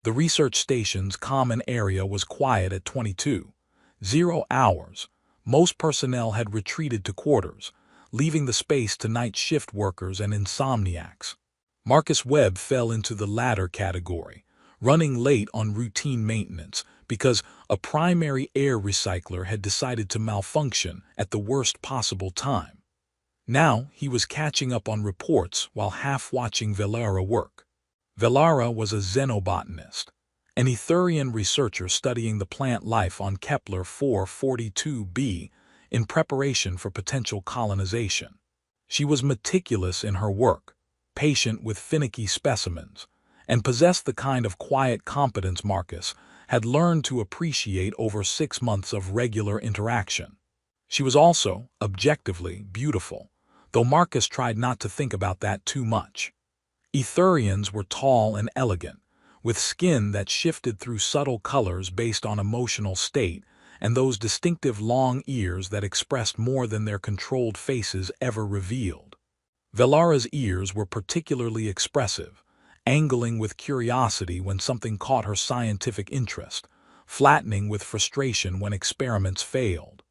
The research station's common area was quiet at 22:00 hours. Most personnel had retreated to quarters, leaving the space to night shift workers and insomniacs. Marcus Webb fell into the latter category, running late on routine maintenance because a primary air recycler had decided to malfunction at the worst possible time. Now he was catching up on reports while half-watching Velara work. Velara was a xenobotanist, an Etherian researcher studying the plant life on Kepler 442b in preparation for potential colonization. She was meticulous in her work, patient with finicky specimens, and possessed the kind of quiet competence Marcus had learned to appreciate over 6 months of regular interaction. She was also, objectively, beautiful, though Marcus tried not to think about that too much. Etherians were tall and elegant, with skin that shifted through subtle colors based on emotional state, and those distinctive long ears that expressed more than their controlled faces ever revealed. Velara's ears were particularly expressive, angling with curiosity when something caught her scientific interest, flattening with frustration when experiments failed.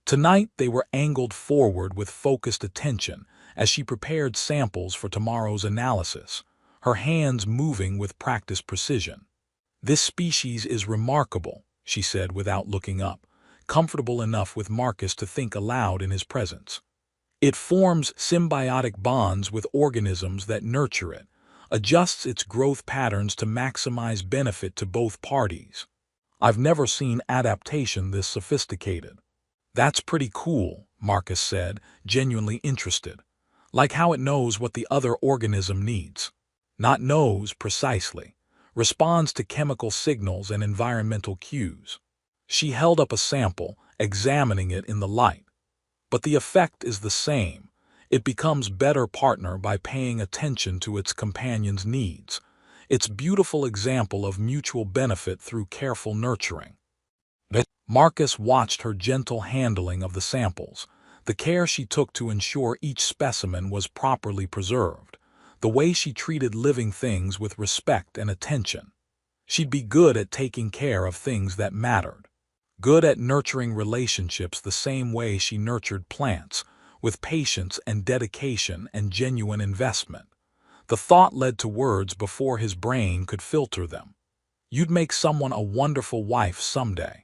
Tonight they were angled forward with focused attention as she prepared samples for tomorrow's analysis, her hands moving with practiced precision. "This species is remarkable," she said without looking up, comfortable enough with Marcus to think aloud in his presence. "It forms symbiotic bonds with organisms that nurture it, adjusts its growth patterns to maximize benefit to both parties. I've never seen adaptation this sophisticated." "That's pretty cool," Marcus said, genuinely interested. "Like how it knows what the other organism needs." "Not knows precisely. Responds to chemical signals and environmental cues." She held up a sample, examining it in the light. "But the effect is the same. It becomes better partner by paying attention to its companion's needs. It's a beautiful example of mutual benefit through careful nurturing." Marcus watched her gentle handling of the samples, the care she took to ensure each specimen was properly preserved, the way she treated living things with respect and attention. She'd be good at taking care of things that mattered. Good at nurturing relationships the same way she nurtured plants, with patience and dedication and genuine investment. The thought led to words before his brain could filter them. "You'd make someone a wonderful wife someday."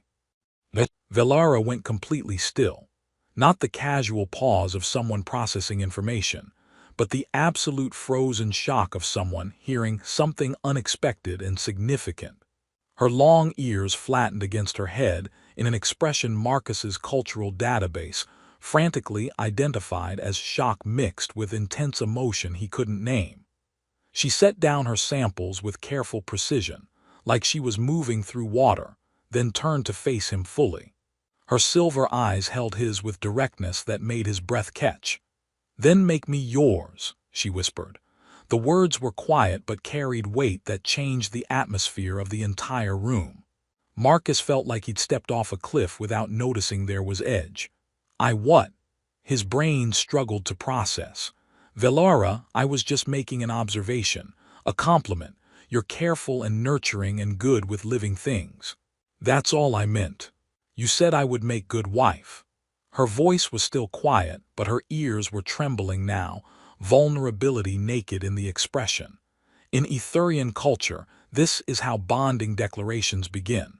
Velara went completely still. Not the casual pause of someone processing information, but the absolute frozen shock of someone hearing something unexpected and significant. Her long ears flattened against her head in an expression Marcus's cultural database frantically identified as shock mixed with intense emotion he couldn't name. She set down her samples with careful precision, like she was moving through water, then turned to face him fully. Her silver eyes held his with directness that made his breath catch. "Then make me yours," she whispered. The words were quiet but carried weight that changed the atmosphere of the entire room. Marcus felt like he'd stepped off a cliff without noticing there was edge. "I what?" His brain struggled to process. "Velara, I was just making an observation, a compliment. You're careful and nurturing and good with living things." "That's all I meant. You said I would make good wife." Her voice was still quiet, but her ears were trembling now, vulnerability naked in the expression. In Etherian culture, this is how bonding declarations begin.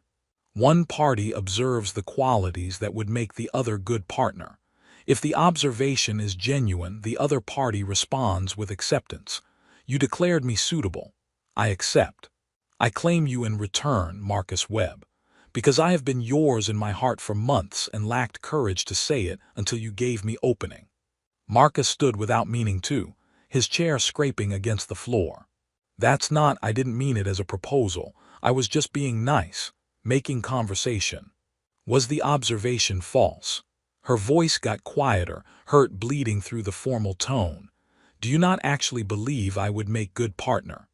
One party observes the qualities that would make the other good partner. If the observation is genuine, the other party responds with acceptance. "You declared me suitable. I accept. I claim you in return, Marcus Webb. Because I have been yours in my heart for months and lacked courage to say it until you gave me opening." Marcus stood without meaning to, his chair scraping against the floor. I didn't mean it as a proposal. I was just being nice, making conversation." Was the observation false? Her voice got quieter, hurt bleeding through the formal tone. "Do you not actually believe I would make good partner?"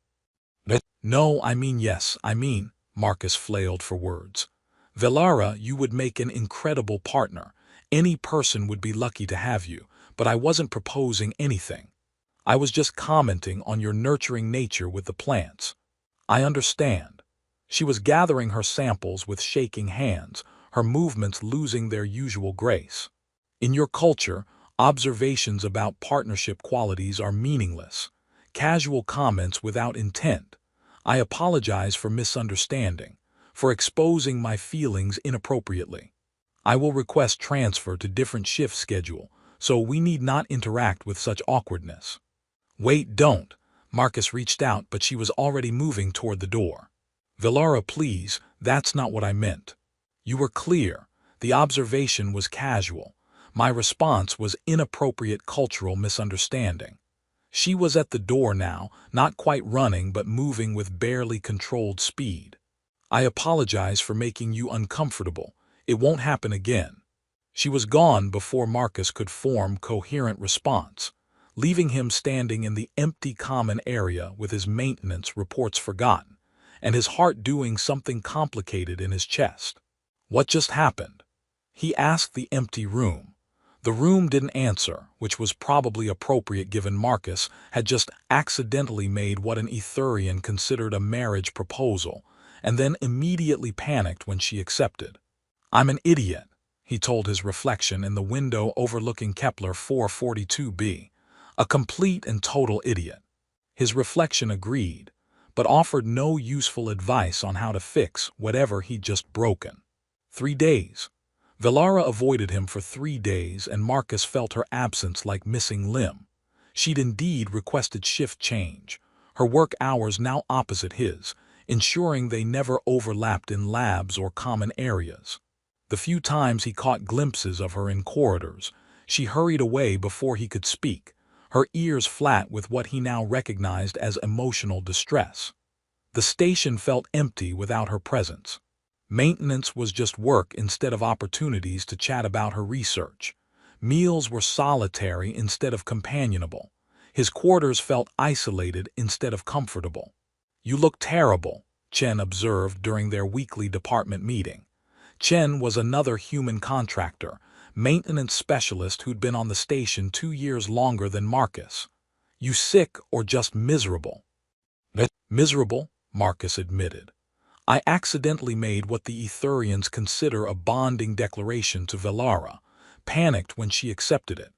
"No, I mean yes, I mean," Marcus flailed for words. "Velara, you would make an incredible partner. Any person would be lucky to have you, but I wasn't proposing anything. I was just commenting on your nurturing nature with the plants." "I understand." She was gathering her samples with shaking hands, her movements losing their usual grace. In your culture, observations about partnership qualities are meaningless. Casual comments without intent. I apologize for misunderstanding, for exposing my feelings inappropriately. I will request transfer to different shift schedule, so we need not interact with such awkwardness. Wait, don't. Marcus reached out, but she was already moving toward the door. Velara, please, that's not what I meant. You were clear. The observation was casual. My response was inappropriate cultural misunderstanding. She was at the door now, not quite running but moving with barely controlled speed. I apologize for making you uncomfortable. It won't happen again. She was gone before Marcus could form coherent response, leaving him standing in the empty common area with his maintenance reports forgotten, and his heart doing something complicated in his chest. What just happened? He asked the empty room. The room didn't answer, which was probably appropriate given Marcus had just accidentally made what an Etherian considered a marriage proposal, and then immediately panicked when she accepted. I'm an idiot, he told his reflection in the window overlooking Kepler 442b. A complete and total idiot. His reflection agreed, but offered no useful advice on how to fix whatever he'd just broken. 3 days. Velara avoided him for 3 days, and Marcus felt her absence like missing limb. She'd indeed requested shift change, her work hours now opposite his, ensuring they never overlapped in labs or common areas. The few times he caught glimpses of her in corridors, she hurried away before he could speak, her ears flat with what he now recognized as emotional distress. The station felt empty without her presence. Maintenance was just work instead of opportunities to chat about her research. Meals were solitary instead of companionable. His quarters felt isolated instead of comfortable. You look terrible, Chen observed during their weekly department meeting. Chen was another human contractor, maintenance specialist who'd been on the station 2 years longer than Marcus. You sick or just miserable? Miserable, Marcus admitted. I accidentally made what the Etherians consider a bonding declaration to Velara, panicked when she accepted it.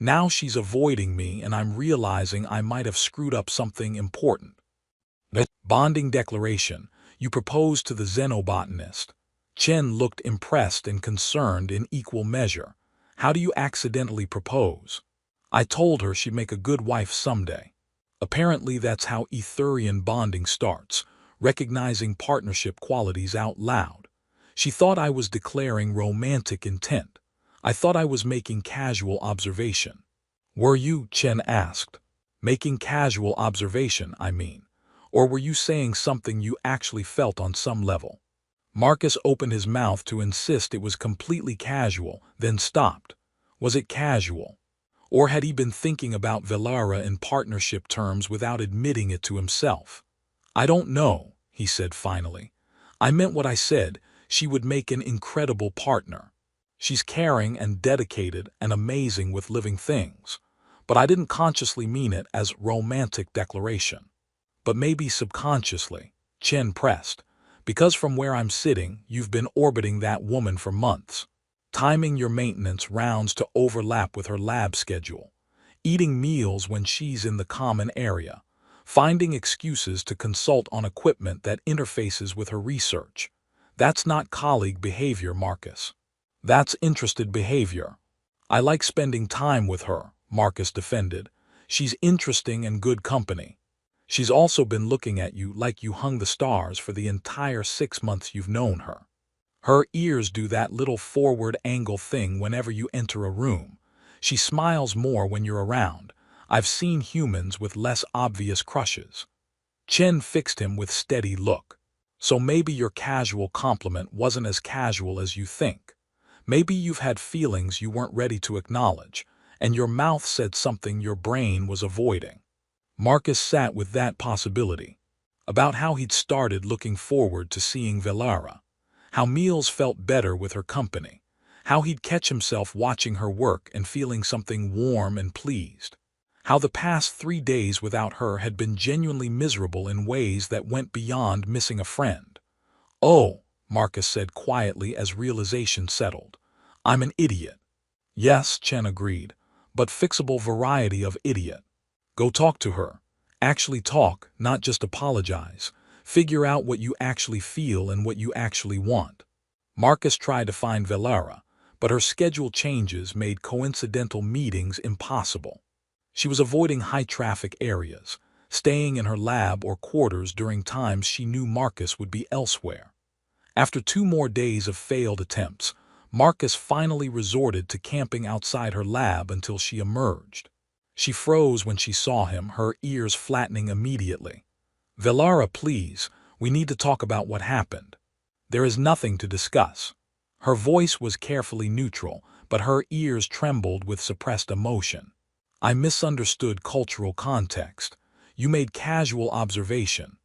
Now she's avoiding me and I'm realizing I might have screwed up something important. Bonding declaration, you proposed to the xenobotanist. Chen looked impressed and concerned in equal measure. How do you accidentally propose? I told her she'd make a good wife someday. Apparently that's how Etherian bonding starts, recognizing partnership qualities out loud. She thought I was declaring romantic intent. I thought I was making casual observation. Were you, Chen asked. Making casual observation, I mean. Or were you saying something you actually felt on some level? Marcus opened his mouth to insist it was completely casual, then stopped. Was it casual? Or had he been thinking about Velara in partnership terms without admitting it to himself? I don't know, he said finally. I meant what I said. She would make an incredible partner. She's caring and dedicated and amazing with living things. But I didn't consciously mean it as romantic declaration. But maybe subconsciously, Chen pressed. Because from where I'm sitting, you've been orbiting that woman for months, timing your maintenance rounds to overlap with her lab schedule, eating meals when she's in the common area, finding excuses to consult on equipment that interfaces with her research. That's not colleague behavior, Marcus. That's interested behavior. I like spending time with her, Marcus defended. She's interesting and good company. She's also been looking at you like you hung the stars for the entire 6 months you've known her. Her ears do that little forward angle thing whenever you enter a room. She smiles more when you're around. I've seen humans with less obvious crushes. Chen fixed him with steady look. So maybe your casual compliment wasn't as casual as you think. Maybe you've had feelings you weren't ready to acknowledge, and your mouth said something your brain was avoiding. Marcus sat with that possibility. About how he'd started looking forward to seeing Velara. How meals felt better with her company. How he'd catch himself watching her work and feeling something warm and pleased. How the past 3 days without her had been genuinely miserable in ways that went beyond missing a friend. Oh, Marcus said quietly as realization settled. I'm an idiot. Yes, Chen agreed, but fixable variety of idiot. Go talk to her. Actually talk, not just apologize. Figure out what you actually feel and what you actually want. Marcus tried to find Velara, but her schedule changes made coincidental meetings impossible. She was avoiding high-traffic areas, staying in her lab or quarters during times she knew Marcus would be elsewhere. After 2 more days of failed attempts, Marcus finally resorted to camping outside her lab until she emerged. She froze when she saw him, her ears flattening immediately. Velara, please, we need to talk about what happened. There is nothing to discuss. Her voice was carefully neutral, but her ears trembled with suppressed emotion. I misunderstood cultural context. You made casual observation.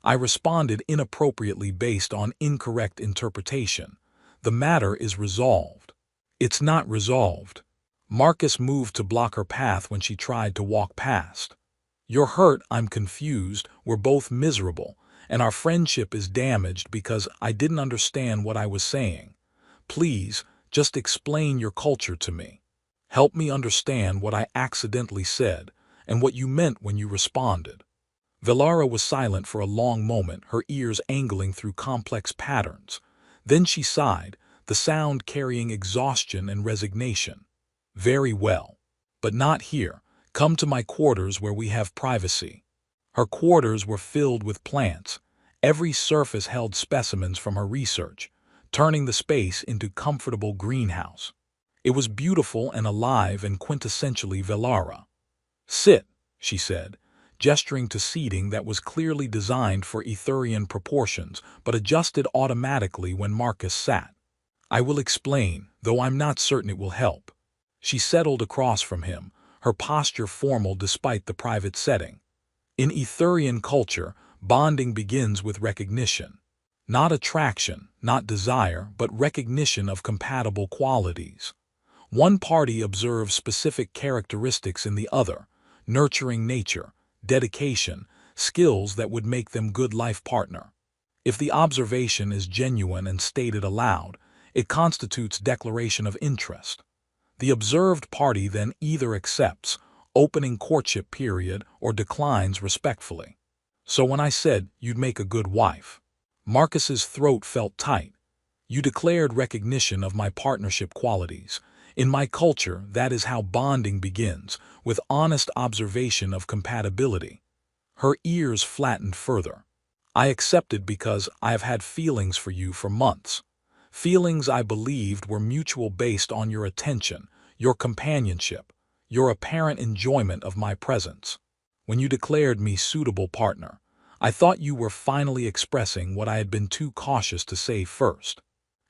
I responded inappropriately based on incorrect interpretation. The matter is resolved. It's not resolved. Marcus moved to block her path when she tried to walk past. You're hurt, I'm confused, we're both miserable, and our friendship is damaged because I didn't understand what I was saying. Please, just explain your culture to me. Help me understand what I accidentally said and what you meant when you responded. Velara was silent for a long moment, her ears angling through complex patterns. Then she sighed, the sound carrying exhaustion and resignation. Very well. But not here. Come to my quarters where we have privacy. Her quarters were filled with plants. Every surface held specimens from her research, turning the space into comfortable greenhouse. It was beautiful and alive and quintessentially Velara. Sit, she said, gesturing to seating that was clearly designed for Etherian proportions but adjusted automatically when Marcus sat. I will explain, though I'm not certain it will help. She settled across from him, her posture formal despite the private setting. In Etherian culture, bonding begins with recognition. Not attraction, not desire, but recognition of compatible qualities. One party observes specific characteristics in the other, nurturing nature, dedication, skills that would make them good life partner. If the observation is genuine and stated aloud, it constitutes declaration of interest. The observed party then either accepts, opening courtship period, or declines respectfully. So when I said you'd make a good wife, Marcus's throat felt tight. You declared recognition of my partnership qualities. In my culture, that is how bonding begins, with honest observation of compatibility. Her ears flattened further. I accepted because I have had feelings for you for months. Feelings I believed were mutual based on your attention, your companionship, your apparent enjoyment of my presence. When you declared me suitable partner, I thought you were finally expressing what I had been too cautious to say first.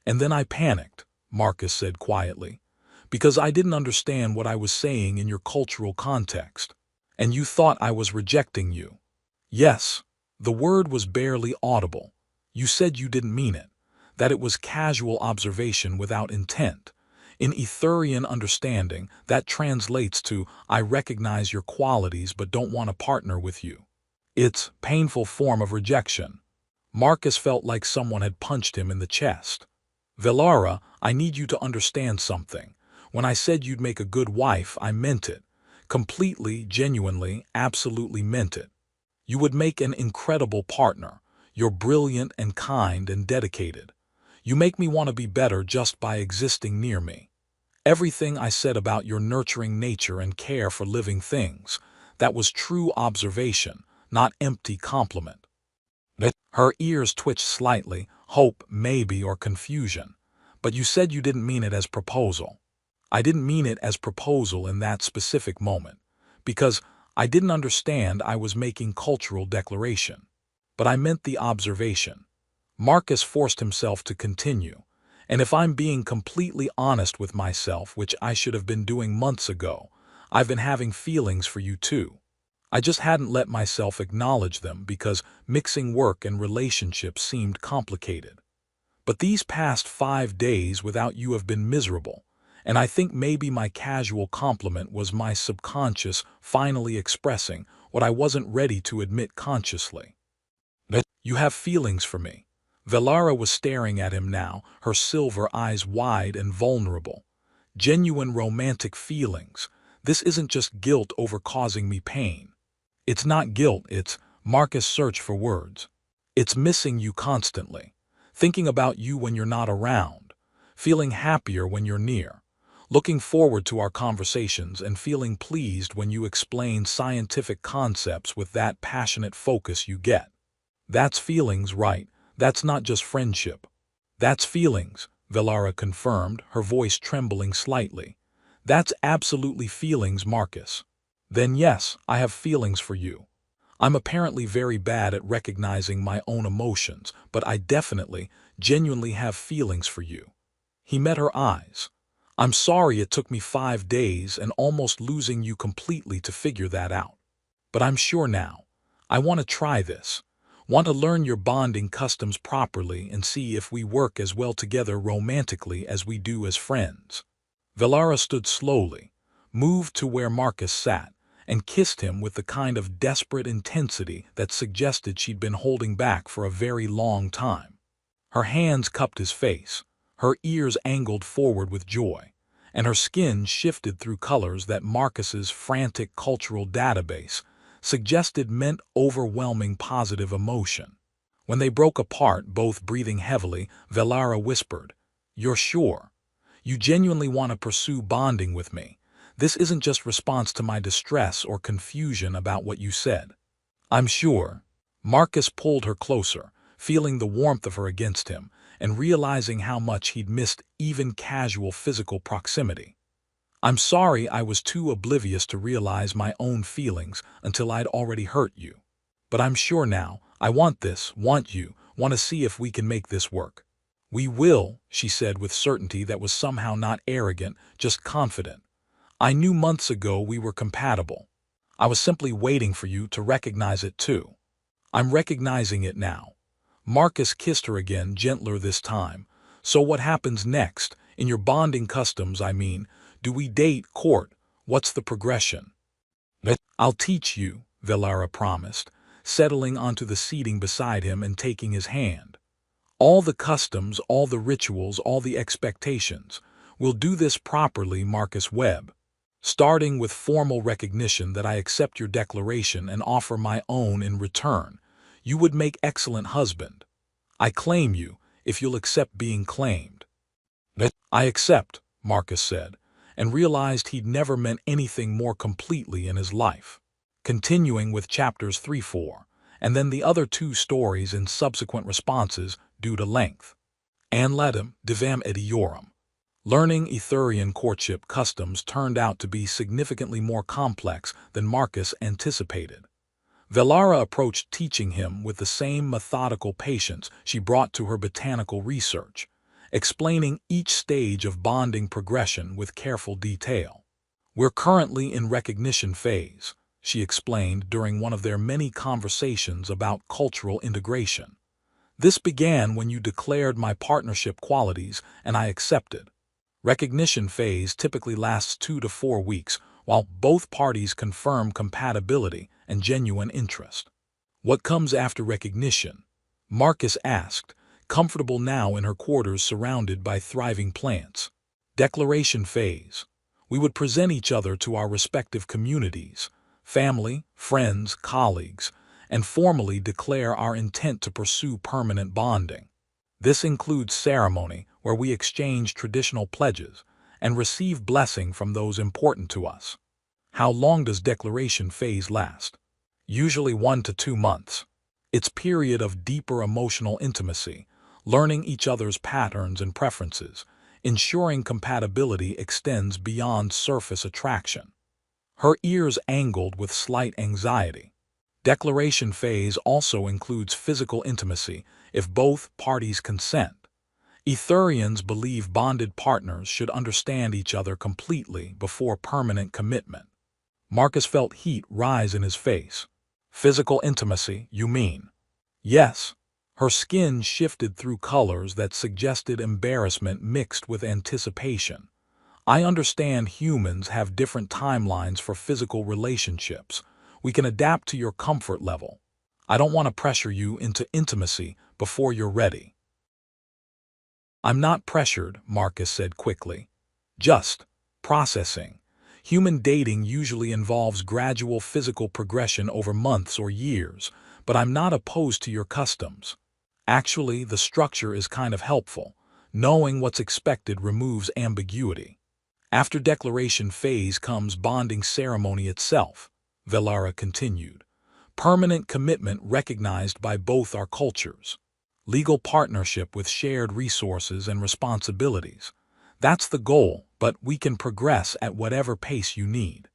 And then I panicked, Marcus said quietly, because I didn't understand what I was saying in your cultural context. And you thought I was rejecting you. Yes, the word was barely audible. You said you didn't mean it, that it was casual observation without intent. In Etherian understanding, that translates to, I recognize your qualities but don't want to partner with you. It's painful form of rejection. Marcus felt like someone had punched him in the chest. Velara, I need you to understand something. When I said you'd make a good wife, I meant it. Completely, genuinely, absolutely meant it. You would make an incredible partner. You're brilliant and kind and dedicated. You make me want to be better just by existing near me. Everything I said about your nurturing nature and care for living things, that was true observation, not empty compliment. Her ears twitched slightly, hope, maybe, or confusion. But you said you didn't mean it as proposal. I didn't mean it as proposal in that specific moment, because I didn't understand I was making cultural declaration. But I meant the observation. Marcus forced himself to continue, and if I'm being completely honest with myself, which I should have been doing months ago, I've been having feelings for you too. I just hadn't let myself acknowledge them because mixing work and relationships seemed complicated. But these past 5 days without you have been miserable, and I think maybe my casual compliment was my subconscious finally expressing what I wasn't ready to admit consciously. You have feelings for me. Velara was staring at him now, her silver eyes wide and vulnerable. Genuine romantic feelings. This isn't just guilt over causing me pain. It's not guilt, it's Marcus searched for words. It's missing you constantly. Thinking about you when you're not around. Feeling happier when you're near. Looking forward to our conversations and feeling pleased when you explain scientific concepts with that passionate focus you get. That's feelings, right? That's not just friendship. That's feelings, Velara confirmed, her voice trembling slightly. That's absolutely feelings, Marcus. Then yes, I have feelings for you. I'm apparently very bad at recognizing my own emotions, but I definitely, genuinely have feelings for you. He met her eyes. I'm sorry it took me 5 days and almost losing you completely to figure that out. But I'm sure now. I want to try this. Want to learn your bonding customs properly and see if we work as well together romantically as we do as friends. Velara stood slowly, moved to where Marcus sat, and kissed him with the kind of desperate intensity that suggested she'd been holding back for a very long time. Her hands cupped his face, her ears angled forward with joy, and her skin shifted through colors that Marcus's frantic cultural database suggested meant overwhelming positive emotion. When they broke apart, both breathing heavily, Velara whispered, "You're sure? You genuinely want to pursue bonding with me? This isn't just response to my distress or confusion about what you said." "I'm sure." Marcus pulled her closer, feeling the warmth of her against him, and realizing how much he'd missed even casual physical proximity. "I'm sorry I was too oblivious to realize my own feelings until I'd already hurt you. But I'm sure now, I want this, want to see if we can make this work." "We will," she said with certainty that was somehow not arrogant, just confident. "I knew months ago we were compatible. I was simply waiting for you to recognize it too. I'm recognizing it now." Marcus kissed her again, gentler this time. "So what happens next? In your bonding customs, I mean. Do we date, court? What's the progression?" "I'll teach you," Velara promised, settling onto the seating beside him and taking his hand. "All the customs, all the rituals, all the expectations. We'll do this properly, Marcus Webb. Starting with formal recognition that I accept your declaration and offer my own in return. You would make excellent husband. I claim you, if you'll accept being claimed." "I accept," Marcus said, and realized he'd never meant anything more completely in his life. Continuing with chapters 3-4, and then the other 2 stories in subsequent responses due to length. Anletum divam idiorum. Learning Etherian courtship customs turned out to be significantly more complex than Marcus anticipated. Velara approached teaching him with the same methodical patience she brought to her botanical research, explaining each stage of bonding progression with careful detail. "We're currently in recognition phase," she explained during one of their many conversations about cultural integration. "This began when you declared my partnership qualities and I accepted. Recognition phase typically lasts 2 to 4 weeks, while both parties confirm compatibility and genuine interest." "What comes after recognition?" Marcus asked, comfortable now in her quarters surrounded by thriving plants. "Declaration phase. We would present each other to our respective communities, family, friends, colleagues, and formally declare our intent to pursue permanent bonding. This includes ceremony, where we exchange traditional pledges and receive blessing from those important to us." "How long does declaration phase last?" "Usually 1 to 2 months. It's a period of deeper emotional intimacy, learning each other's patterns and preferences, ensuring compatibility extends beyond surface attraction." Her ears angled with slight anxiety. Declaration phase also includes physical intimacy if both parties consent. Etherians believe bonded partners should understand each other completely before permanent commitment. Marcus felt heat rise in his face. "Physical intimacy, you mean?" "Yes." Her skin shifted through colors that suggested embarrassment mixed with anticipation. "I understand humans have different timelines for physical relationships. We can adapt to your comfort level. I don't want to pressure you into intimacy before you're ready." I'm not pressured, Marcus said quickly. Just processing. Human dating usually involves gradual physical progression over months or years, but I'm not opposed to your customs. Actually, the structure is kind of helpful. Knowing what's expected removes ambiguity. After declaration phase comes bonding ceremony itself, Velara continued. Permanent commitment recognized by both our cultures. Legal partnership with shared resources and responsibilities. That's the goal, but we can progress at whatever pace you need.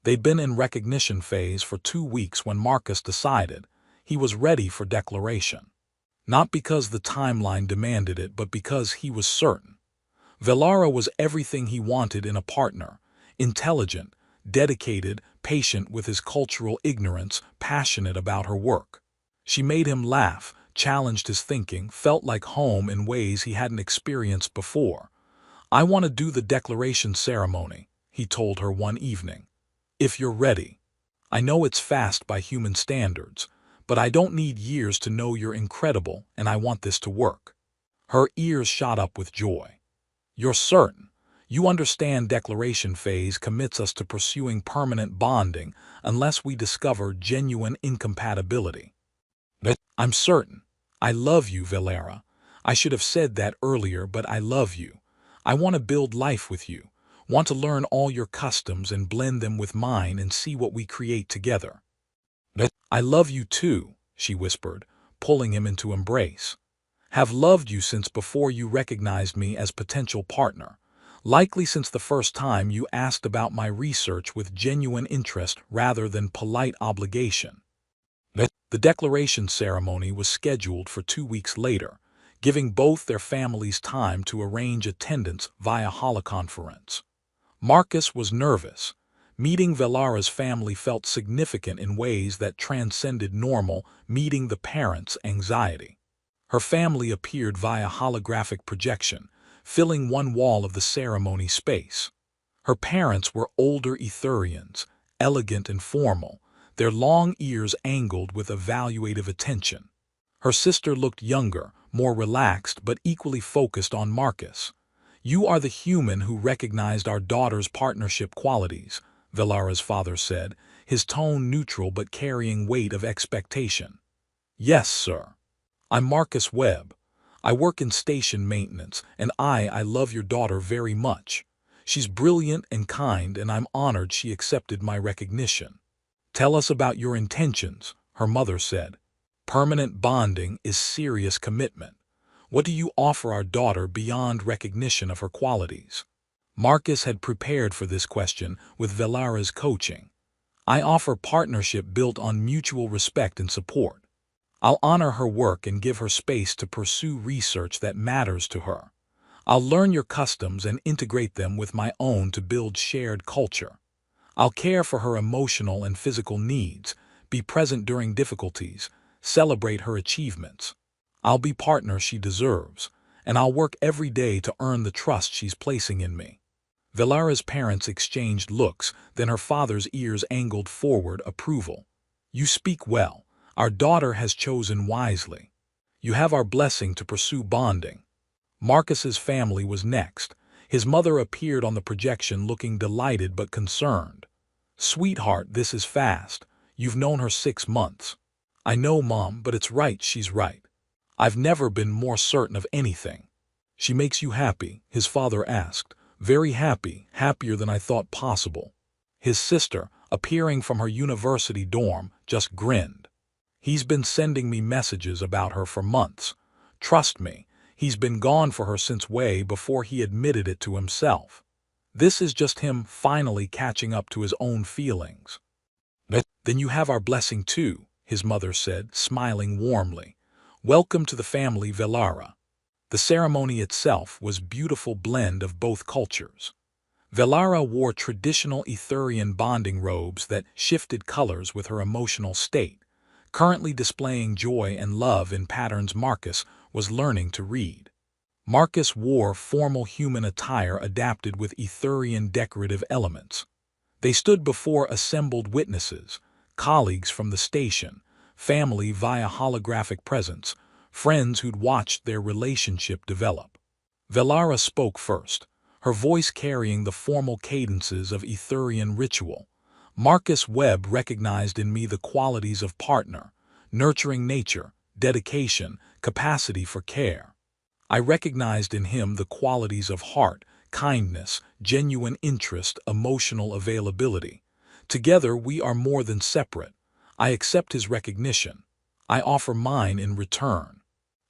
They'd been in recognition phase for 2 weeks when Marcus decided he was ready for declaration. Not because the timeline demanded it, but because he was certain. Velara was everything he wanted in a partner: intelligent, dedicated, patient with his cultural ignorance, passionate about her work. She made him laugh, challenged his thinking, felt like home in ways he hadn't experienced before. I want to do the declaration ceremony, he told her one evening. If you're ready. I know it's fast by human standards, but I don't need years to know you're incredible, and I want this to work. Her ears shot up with joy. You're certain. You understand declaration phase commits us to pursuing permanent bonding unless we discover genuine incompatibility. I'm certain. I love you, Velara. I should have said that earlier, but I love you. I want to build life with you. Want to learn all your customs and blend them with mine and see what we create together. I love you too, she whispered, pulling him into embrace. Have loved you since before you recognized me as potential partner. Likely since the first time you asked about my research with genuine interest rather than polite obligation. The declaration ceremony was scheduled for 2 weeks later, giving both their families time to arrange attendance via holoconference. Marcus was nervous. Meeting Velara's family felt significant in ways that transcended normal meeting the parents' anxiety. Her family appeared via holographic projection, filling one wall of the ceremony space. Her parents were older Etherians, elegant and formal, their long ears angled with evaluative attention. Her sister looked younger, more relaxed, but equally focused on Marcus. You are the human who recognized our daughter's partnership qualities, Velara's father said, his tone neutral but carrying weight of expectation. Yes, sir. I'm Marcus Webb. I work in station maintenance, and I love your daughter very much. She's brilliant and kind, and I'm honored she accepted my recognition. Tell us about your intentions, her mother said. Permanent bonding is serious commitment. What do you offer our daughter beyond recognition of her qualities? Marcus had prepared for this question with Velara's coaching. I offer partnership built on mutual respect and support. I'll honor her work and give her space to pursue research that matters to her. I'll learn your customs and integrate them with my own to build shared culture. I'll care for her emotional and physical needs, be present during difficulties, celebrate her achievements. I'll be partner she deserves, and I'll work every day to earn the trust she's placing in me. Velara's parents exchanged looks, then her father's ears angled forward approval. You speak well. Our daughter has chosen wisely. You have our blessing to pursue bonding. Marcus's family was next. His mother appeared on the projection looking delighted but concerned. Sweetheart, this is fast. You've known her 6 months. I know, Mom, but it's right, she's right. I've never been more certain of anything. She makes you happy, his father asked. Very happy, happier than I thought possible. His sister, appearing from her university dorm, just grinned. He's been sending me messages about her for months. Trust me, he's been gone for her since way before he admitted it to himself. This is just him finally catching up to his own feelings. Then you have our blessing too, his mother said, smiling warmly. Welcome to the family, Velara. The ceremony itself was a beautiful blend of both cultures. Velara wore traditional Etherian bonding robes that shifted colors with her emotional state, currently displaying joy and love in patterns Marcus was learning to read. Marcus wore formal human attire adapted with Etherian decorative elements. They stood before assembled witnesses, colleagues from the station, family via holographic presence, friends who'd watched their relationship develop. Velara spoke first, her voice carrying the formal cadences of Etherian ritual. Marcus Webb recognized in me the qualities of partner, nurturing nature, dedication, capacity for care. I recognized in him the qualities of heart, kindness, genuine interest, emotional availability. Together we are more than separate. I accept his recognition. I offer mine in return.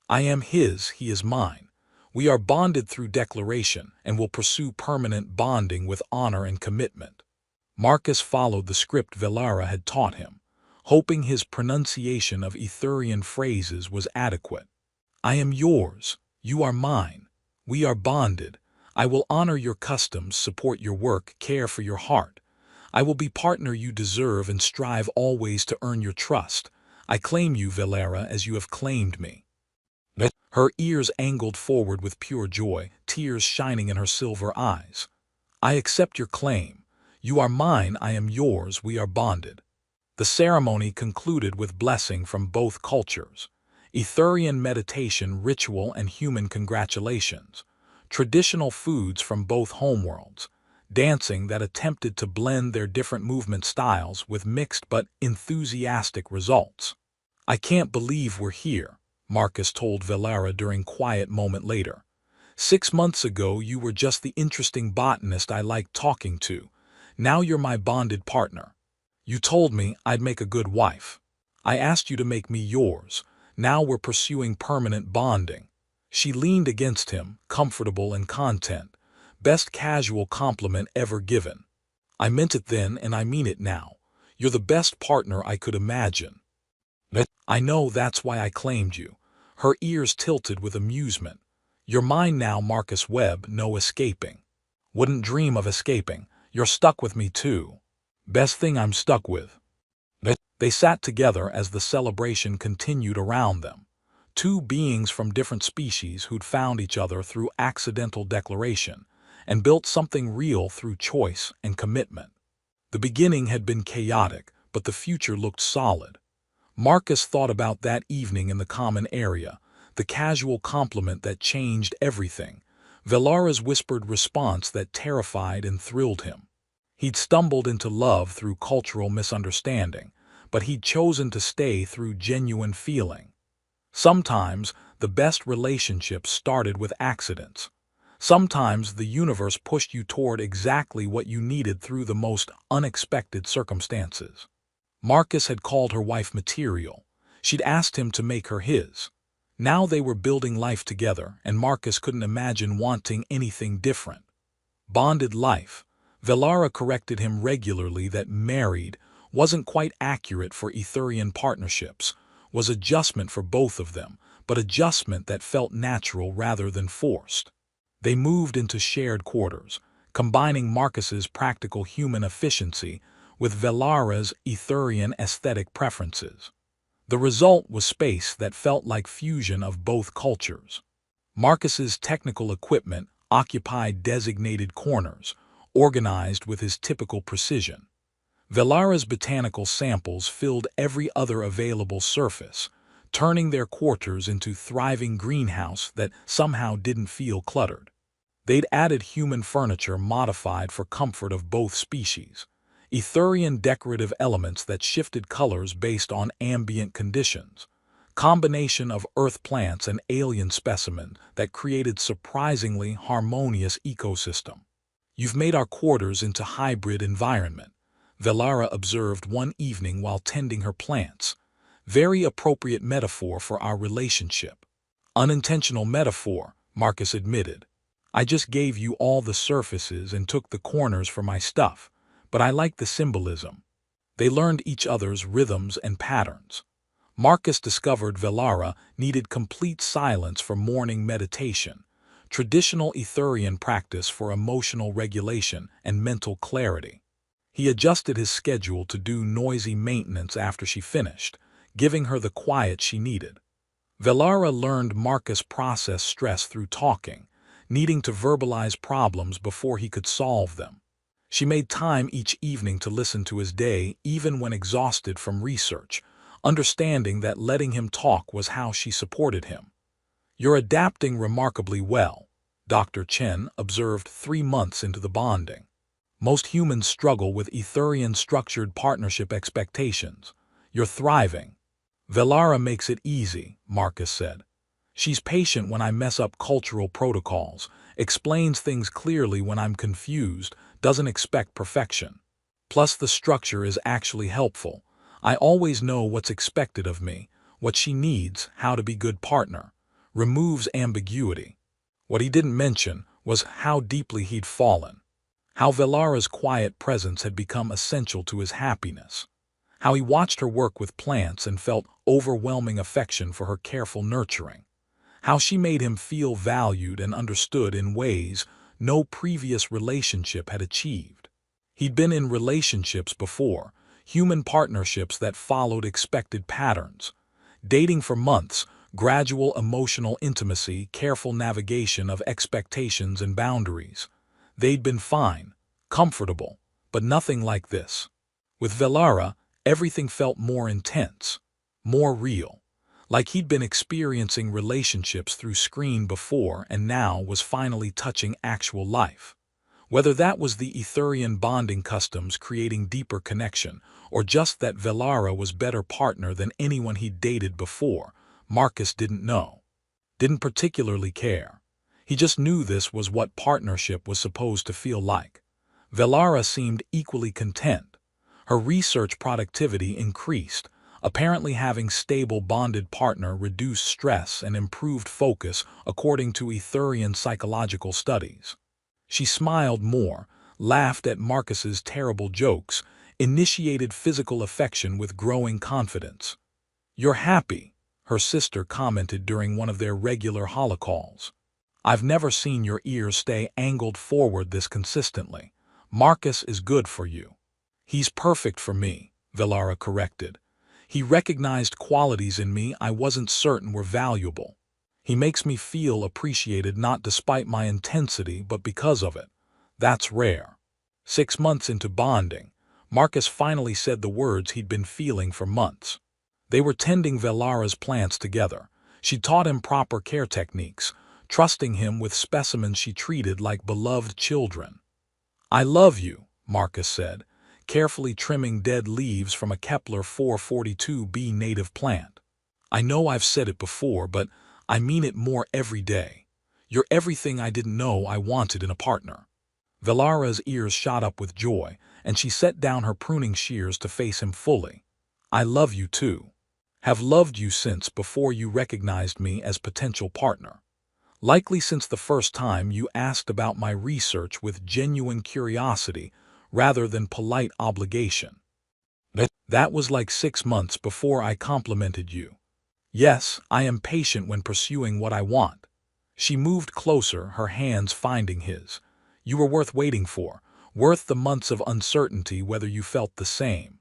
I am his, he is mine. We are bonded through declaration and will pursue permanent bonding with honor and commitment. Marcus followed the script Velara had taught him, hoping his pronunciation of Etherian phrases was adequate. I am yours. You are mine. We are bonded. I will honor your customs, support your work, care for your heart. I will be partner you deserve and strive always to earn your trust. I claim you, Velara, as you have claimed me. Her ears angled forward with pure joy, tears shining in her silver eyes. I accept your claim. You are mine, I am yours, we are bonded. The ceremony concluded with blessing from both cultures. Etherian meditation, ritual, and human congratulations. Traditional foods from both homeworlds. Dancing that attempted to blend their different movement styles with mixed but enthusiastic results. I can't believe we're here, Marcus told Velara during quiet moment later. 6 months ago you were just the interesting botanist I liked talking to. Now you're my bonded partner. You told me I'd make a good wife. I asked you to make me yours. Now we're pursuing permanent bonding. She leaned against him, comfortable and content. Best casual compliment ever given. I meant it then and I mean it now. You're the best partner I could imagine. I know, that's why I claimed you. Her ears tilted with amusement. You're mine now, Marcus Webb, no escaping. Wouldn't dream of escaping. You're stuck with me too. Best thing I'm stuck with. They sat together as the celebration continued around them. Two beings from different species who'd found each other through accidental declaration and built something real through choice and commitment. The beginning had been chaotic, but the future looked solid. Marcus thought about that evening in the common area, the casual compliment that changed everything, Velara's whispered response that terrified and thrilled him. He'd stumbled into love through cultural misunderstanding, but he'd chosen to stay through genuine feeling. Sometimes the best relationships started with accidents. Sometimes the universe pushed you toward exactly what you needed through the most unexpected circumstances. Marcus had called her wife material. She'd asked him to make her his. Now they were building life together, and Marcus couldn't imagine wanting anything different. Bonded life. Velara corrected him regularly that married wasn't quite accurate for Etherian partnerships, was adjustment for both of them, but adjustment that felt natural rather than forced. They moved into shared quarters, combining Marcus's practical human efficiency with Velara's Etherian aesthetic preferences. The result was space that felt like fusion of both cultures. Marcus's technical equipment occupied designated corners, organized with his typical precision. Velara's botanical samples filled every other available surface, turning their quarters into thriving greenhouse that somehow didn't feel cluttered. They'd added human furniture modified for comfort of both species, Etherian decorative elements that shifted colors based on ambient conditions, combination of earth plants and alien specimens that created surprisingly harmonious ecosystem. You've made our quarters into hybrid environment, Velara observed one evening while tending her plants. Very appropriate metaphor for our relationship. Unintentional metaphor, Marcus admitted. I just gave you all the surfaces and took the corners for my stuff, but I like the symbolism. They learned each other's rhythms and patterns. Marcus discovered Velara needed complete silence for morning meditation, traditional Etherian practice for emotional regulation and mental clarity. He adjusted his schedule to do noisy maintenance after she finished, giving her the quiet she needed. Velara learned Marcus processed stress through talking, needing to verbalize problems before he could solve them. She made time each evening to listen to his day, even when exhausted from research, understanding that letting him talk was how she supported him. You're adapting remarkably well. Dr. Chen observed 3 months into the bonding. Most humans struggle with Etherian structured partnership expectations. You're thriving. Velara makes it easy, Marcus said. She's patient when I mess up cultural protocols, explains things clearly when I'm confused, doesn't expect perfection. Plus the structure is actually helpful. I always know what's expected of me, what she needs, how to be good partner. Removes ambiguity. What he didn't mention was how deeply he'd fallen. How Velara's quiet presence had become essential to his happiness. How he watched her work with plants and felt overwhelming affection for her careful nurturing. How she made him feel valued and understood in ways no previous relationship had achieved. He'd been in relationships before, human partnerships that followed expected patterns. Dating for months, gradual emotional intimacy, careful navigation of expectations and boundaries. They'd been fine, comfortable, but nothing like this. With Velara, everything felt more intense, more real. Like he'd been experiencing relationships through screen before and now was finally touching actual life. Whether that was the Etherian bonding customs creating deeper connection, or just that Velara was better partner than anyone he'd dated before, Marcus didn't know. Didn't particularly care. He just knew this was what partnership was supposed to feel like. Velara seemed equally content. Her research productivity increased, apparently having stable bonded partner reduced stress and improved focus according to Etherian psychological studies. She smiled more, laughed at Marcus's terrible jokes, initiated physical affection with growing confidence. "You're happy," her sister commented during one of their regular holocalls. "I've never seen your ears stay angled forward this consistently. Marcus is good for you." "He's perfect for me," Velara corrected. "He recognized qualities in me I wasn't certain were valuable. He makes me feel appreciated not despite my intensity but because of it. That's rare." 6 months into bonding, Marcus finally said the words he'd been feeling for months. They were tending Velara's plants together. She taught him proper care techniques, trusting him with specimens she treated like beloved children. "I love you," Marcus said, carefully trimming dead leaves from a Kepler 442b native plant. "I know I've said it before, but I mean it more every day. You're everything I didn't know I wanted in a partner." Velara's ears shot up with joy, and she set down her pruning shears to face him fully. "I love you too. Have loved you since before you recognized me as potential partner. Likely since the first time you asked about my research with genuine curiosity rather than polite obligation. That was like 6 months before I complimented you. Yes, I am patient when pursuing what I want." She moved closer, her hands finding his. "You were worth waiting for, worth the months of uncertainty whether you felt the same.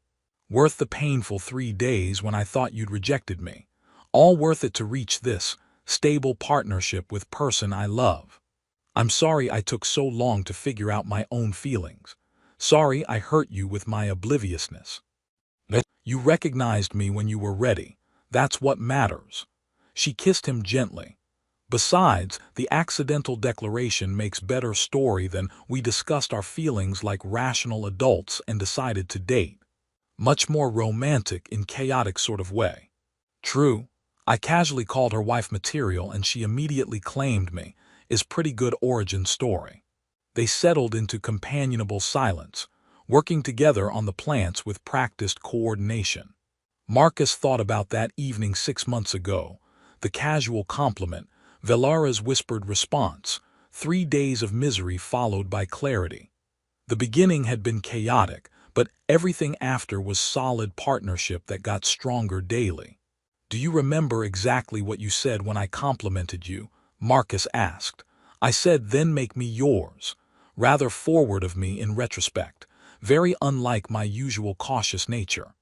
Worth the painful 3 days when I thought you'd rejected me. All worth it to reach this stable partnership with person I love. I'm sorry I took so long to figure out my own feelings. Sorry I hurt you with my obliviousness. You recognized me when you were ready. That's what matters." She kissed him gently. "Besides, the accidental declaration makes better story than we discussed our feelings like rational adults and decided to date. Much more romantic in chaotic sort of way." "True. I casually called her wife material and she immediately claimed me. Is pretty good origin story." They settled into companionable silence, working together on the plants with practiced coordination. Marcus thought about that evening 6 months ago, the casual compliment, Velara's whispered response, 3 days of misery followed by clarity. The beginning had been chaotic, but everything after was solid partnership that got stronger daily. "Do you remember exactly what you said when I complimented you?" Marcus asked. "I said, then make me yours." Rather forward of me in retrospect, very unlike my usual cautious nature.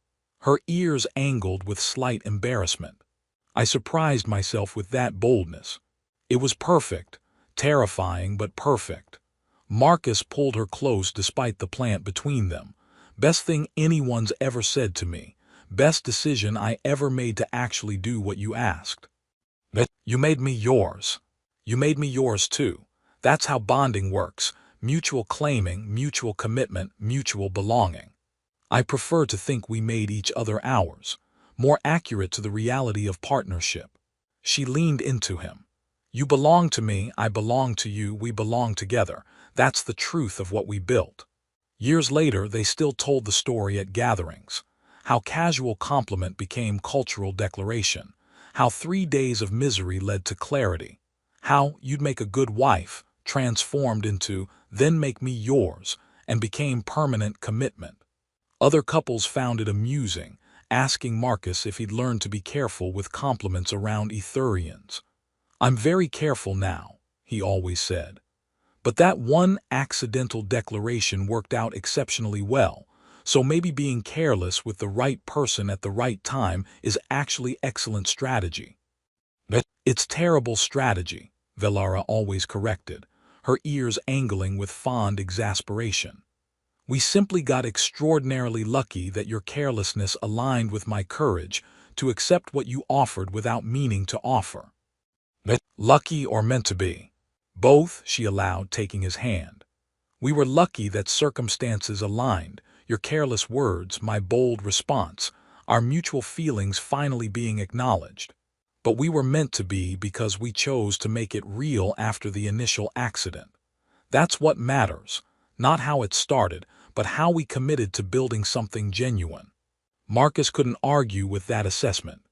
Her ears angled with slight embarrassment. I surprised myself with that boldness. It was perfect, terrifying but perfect. Marcus pulled her close despite the plant between them. "Best thing anyone's ever said to me. Best decision I ever made to actually do what you asked. You made me yours. You made me yours too." That's how bonding works: mutual claiming, mutual commitment, mutual belonging. I prefer to think we made each other ours, more accurate to the reality of partnership. She leaned into him. You belong to me, I belong to you, we belong together. That's the truth of what we built. Years later, they still told the story at gatherings. How casual compliment became cultural declaration. How 3 days of misery led to clarity. How "you'd make a good wife" transformed into "then make me yours" and became permanent commitment. Other couples found it amusing, asking Marcus if he'd learned to be careful with compliments around Etherians. "I'm very careful now," he always said. But that one accidental declaration worked out exceptionally well, so maybe being careless with the right person at the right time is actually excellent strategy. It's terrible strategy, Velara always corrected, her ears angling with fond exasperation. We simply got extraordinarily lucky that your carelessness aligned with my courage to accept what you offered without meaning to offer. Lucky or meant to be? Both, she allowed, taking his hand. We were lucky that circumstances aligned, your careless words, my bold response, our mutual feelings finally being acknowledged. But we were meant to be because we chose to make it real after the initial accident. That's what matters, not how it started, but how we committed to building something genuine. Marcus couldn't argue with that assessment.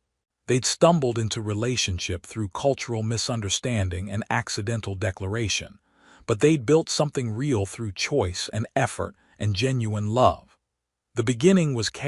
They'd stumbled into relationship through cultural misunderstanding and accidental declaration, but they'd built something real through choice and effort and genuine love. The beginning was chaos.